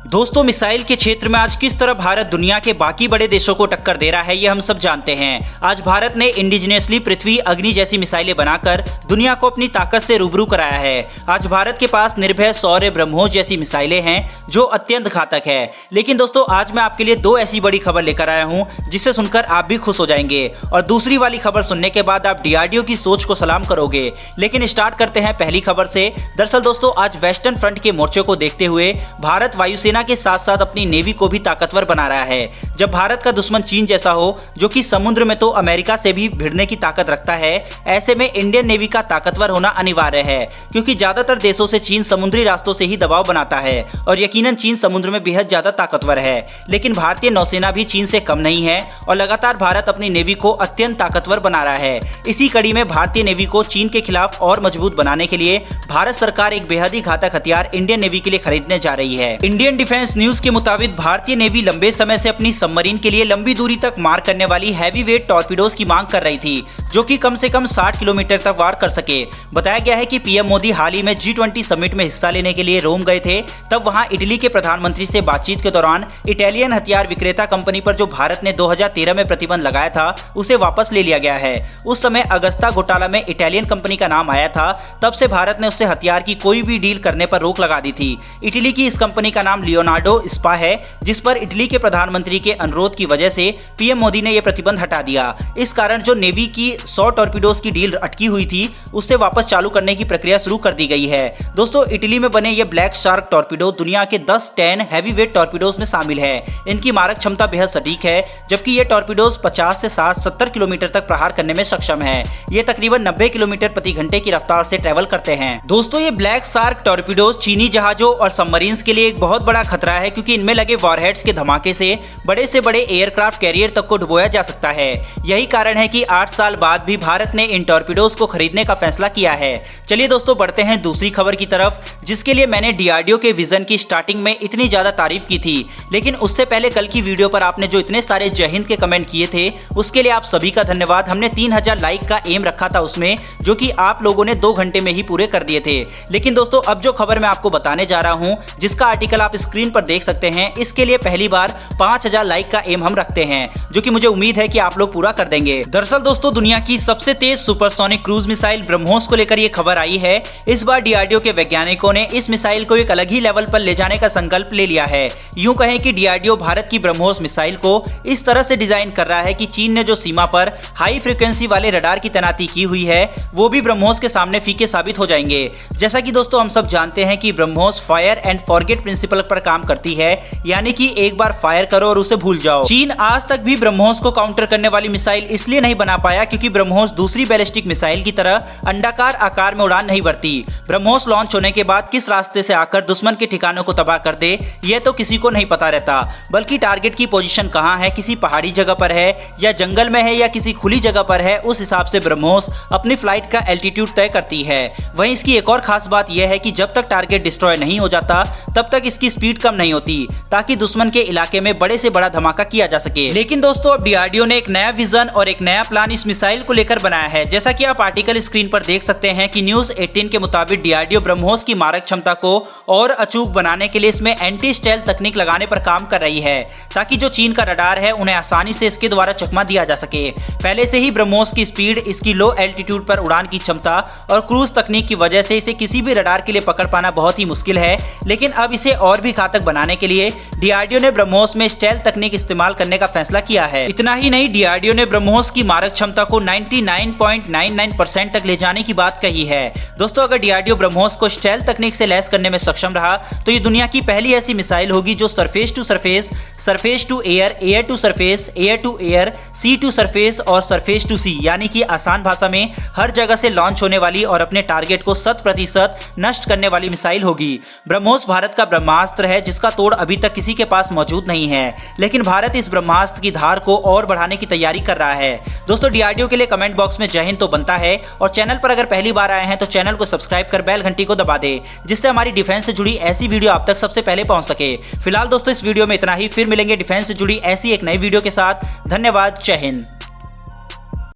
दोस्तों, मिसाइल के क्षेत्र में आज किस तरह भारत दुनिया के बाकी बड़े देशों को टक्कर दे रहा है, ये हम सब जानते हैं। आज भारत ने इंडिजिनियसली पृथ्वी अग्नि जैसी मिसाइलें बनाकर दुनिया को अपनी ताकत से रूबरू कराया है। आज भारत के पास निर्भय, शौर्य, ब्रह्मोस जैसी मिसाइलें हैं जो अत्यंत घातक है। लेकिन दोस्तों, आज मैं आपके लिए दो ऐसी बड़ी खबर लेकर आया हूँ जिसे सुनकर आप भी खुश हो जाएंगे और दूसरी वाली खबर सुनने के बाद आप डीआरडीओ की सोच को सलाम करोगे। लेकिन स्टार्ट करते हैं पहली खबर से। दरअसल दोस्तों, आज वेस्टर्न फ्रंट के मोर्चे को देखते हुए भारत वायुसेना के साथ साथ अपनी नेवी को भी ताकतवर बना रहा है। जब भारत का दुश्मन चीन जैसा हो, जो कि समुद्र में तो अमेरिका से भी भिड़ने की ताकत रखता है, ऐसे में इंडियन नेवी का ताकतवर होना अनिवार्य है, क्योंकि ज्यादातर देशों से चीन समुद्री रास्तों से ही दबाव बनाता है और यकीनन चीन समुद्र में बेहद ज्यादा ताकतवर है। लेकिन भारतीय नौसेना भी चीन से कम नहीं है और लगातार भारत अपनी नेवी को अत्यंत ताकतवर बना रहा है। इसी कड़ी में भारतीय नेवी को चीन के खिलाफ और मजबूत बनाने के लिए भारत सरकार एक बेहद ही घातक हथियार इंडियन नेवी के लिए खरीदने जा रही है। इंडियन डिफेंस न्यूज के मुताबिक भारतीय नेवी लंबे समय से अपनी सबमरीन के लिए लंबी दूरी तक मार करने वाली हैवी वेट टॉर्पीडोज की मांग कर रही थी, जो कि कम से कम 60 किलोमीटर तक वार कर सके। बताया गया है कि पीएम मोदी हाल ही में G20 समिट में हिस्सा लेने के लिए रोम गए थे। तब वहां इटली के प्रधानमंत्री से बातचीत के दौरान इटालियन हथियार विक्रेता कंपनी पर जो भारत ने 2013 में प्रतिबंध लगाया था, उसे वापस ले लिया गया है। उस समय अगस्ता घोटाला में इटालियन कंपनी का नाम आया था। तब से भारत ने उससे हथियार की कोई भी डील करने पर रोक लगा दी थी। इटली की इस कंपनी का नाम लियोनार्डो स्पा है, जिस पर इटली के प्रधानमंत्री के अनुरोध की वजह से पीएम मोदी ने यह प्रतिबंध हटा दिया। इस कारण जो नेवी की 100 टॉर्पीडोज की डील अटकी हुई थी, उससे वापस चालू करने की प्रक्रिया शुरू कर दी गई है। दोस्तों, इटली में बने ये ब्लैक शार्क टॉर्पीडो दुनिया के 10-10 हैवी वेट टॉर्पीडोज में शामिल है। इनकी मारक क्षमता बेहद सटीक है, जबकि ये टॉर्पीडोज 50 से 70 किलोमीटर तक प्रहार करने में सक्षम है। ये तकरीबन 90 किलोमीटर प्रति घंटे की रफ्तार से ट्रेवल करते हैं। दोस्तों, ये ब्लैक शार्क टॉर्पीडोज चीनी जहाजों और सबमरीन्स के लिए एक बहुत बड़ा खतरा है, क्योंकि इनमें लगे वॉरहेड्स के धमाके से बड़े एयरक्राफ्ट कैरियर तक को डुबोया जा सकता है। यही कारण है कि 8 साल बाद भी भारत ने इन टॉर्पीडोज को खरीदने का फैसला किया है। चलिए दोस्तों, बढ़ते हैं दूसरी खबर की तरफ, जिसके लिए मैंने डीआरडीओ के विजन की स्टार्टिंग में इतनी ज्यादा तारीफ की थी। लेकिन उससे पहले कल की वीडियो पर आपने जो इतने सारे जय हिंद के कमेंट किए थे, उसके लिए आप सभी का धन्यवाद। हमने 3000 लाइक का एम रखा था उसमें, जो कि आप लोगों ने 2 घंटे में ही पूरे कर दिए थे। लेकिन दोस्तों, अब जो खबर मैं आपको बताने जा रहा हूं, जिसका आर्टिकल आप स्क्रीन पर देख सकते हैं, इसके लिए पहली बार 5000 लाइक का एम हम रखते हैं, जो कि मुझे उम्मीद है कि आप लोग पूरा कर देंगे। दरअसल दोस्तों, दुनिया की सबसे तेज सुपरसोनिक क्रूज मिसाइल ब्रह्मोस को लेकर ये खबर आई है। इस बार डीआरडीओ के वैज्ञानिकों ने इस मिसाइल को एक अलग ही लेवल पर ले जाने का संकल्प ले लिया है। यूं कहें कि डीआरडीओ भारत की ब्रह्मोस मिसाइल को इस तरह से डिजाइन कर रहा है कि चीन ने जो सीमा पर हाई फ्रीक्वेंसी वाले रडार की तैनाती की हुई है, वो भी ब्रह्मोस के सामने फीके साबित हो जाएंगे। जैसा कि दोस्तों हम सब जानते हैं कि BrahMos fire and forget principle पर काम करती है, यानी कि एक बार फायर करो और उसे भूल जाओ। चीन आज तक भी ब्रह्मोस को काउंटर करने वाली मिसाइल इसलिए नहीं बना पाया क्योंकि ब्रह्मोस दूसरी बैलिस्टिक मिसाइल की तरह अंडाकार आकार में उड़ान नहीं भरती। ब्रह्मोस लॉन्च होने के बाद किस रास्ते से आकर दुश्मन के ठिकानों को तबाह कर दे, यह तो किसी को नहीं पता रहता, बल्कि टारगेट की पोजीशन कहां है, किसी पहाड़ी जगह पर है या जंगल में है या किसी खुली जगह पर है, उस हिसाब से ब्रह्मोस अपनी फ्लाइट का एल्टीट्यूड तय करती है। वहीं इसकी एक और खास बात यह है कि जब तक टारगेट डिस्ट्रॉय नहीं हो जाता, तब तक इसकी स्पीड कम नहीं होती, ताकि दुश्मन के इलाके में बड़े से बड़ा धमाका किया जा सके। लेकिन दोस्तों, अब डीआरडीओ ने एक नया विजन और एक नया प्लान इस मिसाइल को लेकर बनाया है। जैसा कि आप आर्टिकल स्क्रीन पर देख सकते हैं कि न्यूज 18 के मुताबिक डीआरडीओ ब्रह्मोस की मारक क्षमता को और अचूक बनाने के लिए इसमें एंटी स्टेल्थ तकनीक लगाने पर काम कर रही है, ताकि जो चीन का रडार है उन्हें आसानी से इसके द्वारा चकमा दिया जा सके। पहले से ही ब्रह्मोस की स्पीड, इसकी लो एल्टीट्यूड पर उड़ान की क्षमता और क्रूज तकनीक की वजह से इसे किसी भी रडार के लिए पकड़ पाना बहुत ही मुश्किल है। लेकिन अब इसे और भी घातक बनाने के लिए डीआरडीओ ने ब्रह्मोस में स्टेल्थ तकनीक इस्तेमाल करने का फैसला किया है। इतना ही नहीं, डीआरडीओ ने ब्रह्मोस की मारक क्षमता को 99.99% तक ले जाने की बात कही है। दोस्तों, अगर डीआरडीओ ब्रह्मोस को स्टेल्थ तकनीक से लैस करने में सक्षम रहा, तो ये दुनिया की पहली ऐसी मिसाइल होगी जो surface to surface, surface to air, air to surface, air to air, sea to surface और सरफेस टू सी, यानी कि आसान भाषा में हर जगह से लॉन्च होने वाली और अपने टारगेट को 100% नष्ट करने वाली मिसाइल होगी। ब्रह्मोस भारत का ब्रह्मास्त्र है, जिसका तोड़ अभी तक किसी के पास मौजूद नहीं है। लेकिन भारत इस ब्रह्मास्त्र की धार को और बढ़ाने की तैयारी कर रहा है। दोस्तों, डीआरडीओ के लिए कमेंट बॉक्स में जय हिंद तो बनता है, और चैनल पर अगर पहली बार आए हैं तो चैनल को सब्सक्राइब कर बेल घंटी को दबा दे, जिससे हमारी डिफेंस से जुड़ी ऐसी वीडियो आप तक सबसे पहले पहुंच सके। फिलहाल दोस्तों, इस वीडियो में इतना ही। फिर मिलेंगे डिफेंस से जुड़ी ऐसी एक नई वीडियो के साथ। धन्यवाद। जय हिंद।